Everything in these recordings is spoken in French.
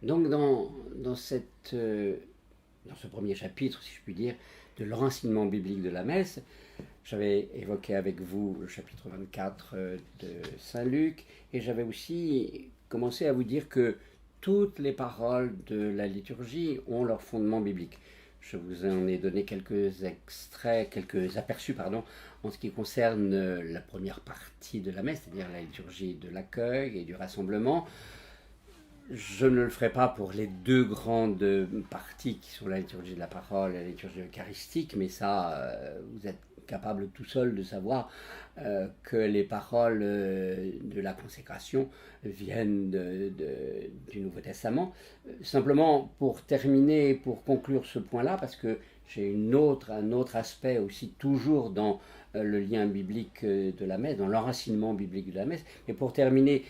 Donc dans ce premier chapitre, si je puis dire, de l'enseignement biblique de la messe, j'avais évoqué avec vous le chapitre 24 de Saint Luc, et j'avais aussi commencé à vous dire que toutes les paroles de la liturgie ont leur fondement biblique. Je vous en ai donné quelques extraits, quelques aperçus, pardon, en ce qui concerne la première partie de la messe, c'est-à-dire la liturgie de l'accueil et du rassemblement. Je ne le ferai pas pour les deux grandes parties qui sont la liturgie de la parole et la liturgie eucharistique, mais ça, vous êtes capable tout seul de savoir que les paroles de la consécration viennent du Nouveau Testament. Simplement pour terminer, pour conclure ce point-là, parce que j'ai un autre aspect aussi toujours dans le lien biblique de la messe, dans l'enracinement biblique de la messe. Mais pour terminer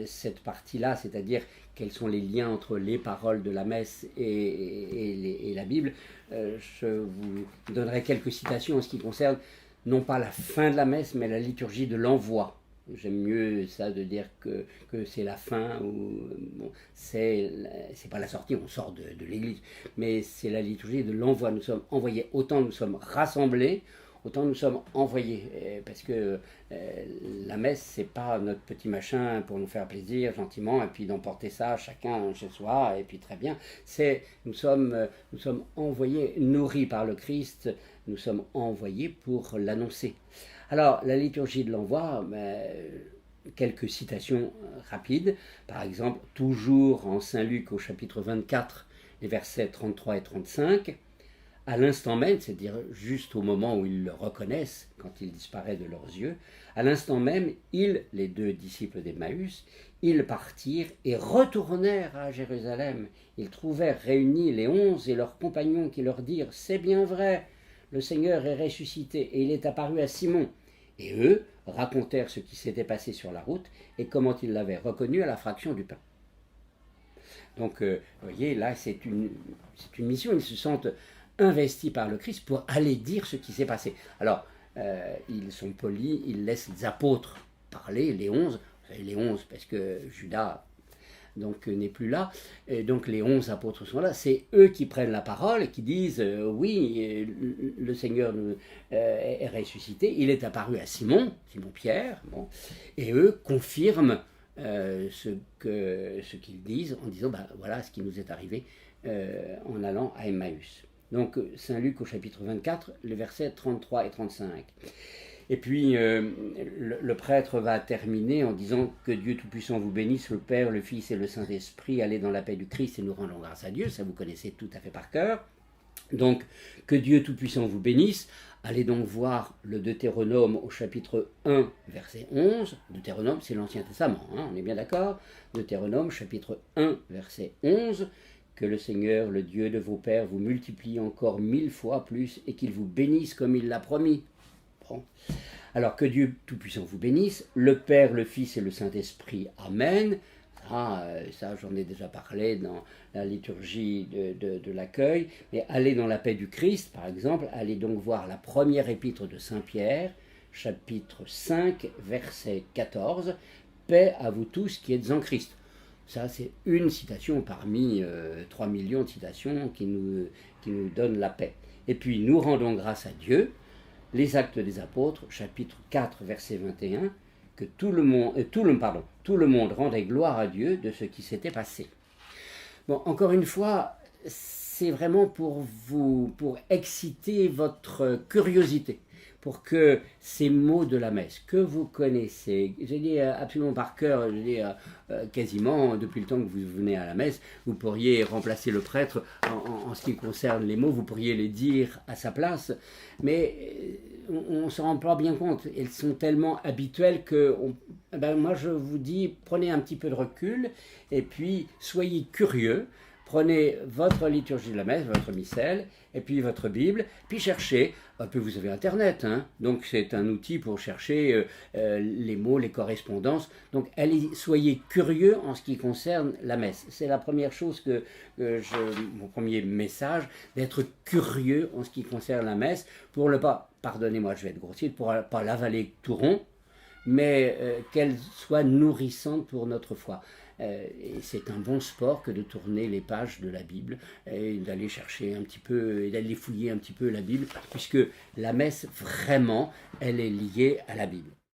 cette partie-là, c'est-à-dire quels sont les liens entre les paroles de la messe et la Bible, je vous donnerai quelques citations en ce qui concerne non pas la fin de la messe, mais la liturgie de l'envoi. J'aime mieux ça de dire que c'est la fin, ou bon, c'est pas la sortie, on sort de l'église, mais c'est la liturgie de l'envoi. Nous sommes envoyés, autant nous sommes rassemblés, autant nous sommes envoyés, parce que la messe, c'est pas notre petit machin pour nous faire plaisir gentiment, et puis d'emporter ça chacun chez soi, et puis très bien. Nous sommes envoyés, nourris par le Christ, nous sommes envoyés pour l'annoncer. Alors, la liturgie de l'envoi, quelques citations rapides. Par exemple, toujours en Saint Luc au chapitre 24, les versets 33 et 35. À l'instant même, c'est-à-dire juste au moment où ils le reconnaissent, quand il disparaît de leurs yeux, à l'instant même, les deux disciples d'Emmaüs, ils partirent et retournèrent à Jérusalem. Ils trouvèrent réunis les 11 et leurs compagnons qui leur dirent « C'est bien vrai, le Seigneur est ressuscité et il est apparu à Simon. » Et eux racontèrent ce qui s'était passé sur la route et comment ils l'avaient reconnu à la fraction du pain. Donc, vous voyez, là, c'est une mission. Ils se sentent investis par le Christ pour aller dire ce qui s'est passé. Alors, ils sont polis, ils laissent les apôtres parler, les 11. Vous savez, les 11, parce que Judas donc n'est plus là, et donc les 11 apôtres sont là, c'est eux qui prennent la parole et qui disent oui, le Seigneur est ressuscité, il est apparu à Simon Pierre, bon, et eux confirment ce qu'ils disent en disant voilà ce qui nous est arrivé en allant à Emmaüs. Donc Saint Luc au chapitre 24, les versets 33 et 35. Et puis le prêtre va terminer en disant que Dieu Tout-Puissant vous bénisse, le Père, le Fils et le Saint-Esprit, allez dans la paix du Christ et nous rendons grâce à Dieu, ça vous connaissez tout à fait par cœur. Donc que Dieu Tout-Puissant vous bénisse, allez donc voir le Deutéronome au chapitre 1, verset 11. Deutéronome, c'est l'Ancien Testament, hein, on est bien d'accord. Deutéronome, chapitre 1, verset 11. Que le Seigneur, le Dieu de vos pères, vous multiplie encore 1000 fois plus et qu'il vous bénisse comme il l'a promis. Bon. Alors que Dieu Tout-Puissant vous bénisse, le Père, le Fils et le Saint-Esprit. Amen. Ça j'en ai déjà parlé dans la liturgie de l'accueil. Mais allez dans la paix du Christ, par exemple, allez donc voir la première épître de Saint Pierre, chapitre 5, verset 14. Paix à vous tous qui êtes en Christ. Ça, c'est une citation parmi 3 millions de citations qui nous donnent la paix. Et puis, nous rendons grâce à Dieu. Les Actes des Apôtres, chapitre 4, verset 21, que tout le monde rendait gloire à Dieu de ce qui s'était passé. Bon, encore une fois, c'est vraiment pour exciter votre curiosité, pour que ces mots de la messe, que vous connaissez, j'ai dit absolument par cœur, j'ai dit quasiment depuis le temps que vous venez à la messe, vous pourriez remplacer le prêtre en ce qui concerne les mots, vous pourriez les dire à sa place, mais on ne s'en rend pas bien compte, elles sont tellement habituelles que moi je vous dis, prenez un petit peu de recul et puis soyez curieux. Prenez votre liturgie de la messe, votre missel, et puis votre Bible, puis cherchez. Puis vous avez Internet, hein, donc c'est un outil pour chercher les mots, les correspondances. Donc soyez curieux en ce qui concerne la messe. C'est la première chose mon premier message, d'être curieux en ce qui concerne la messe, pour ne pas, pardonnez-moi, je vais être grossier, pour ne pas l'avaler tout rond, mais qu'elle soit nourrissante pour notre foi. Et c'est un bon sport que de tourner les pages de la Bible et d'aller chercher un petit peu, et d'aller fouiller un petit peu la Bible, puisque la messe, vraiment, elle est liée à la Bible.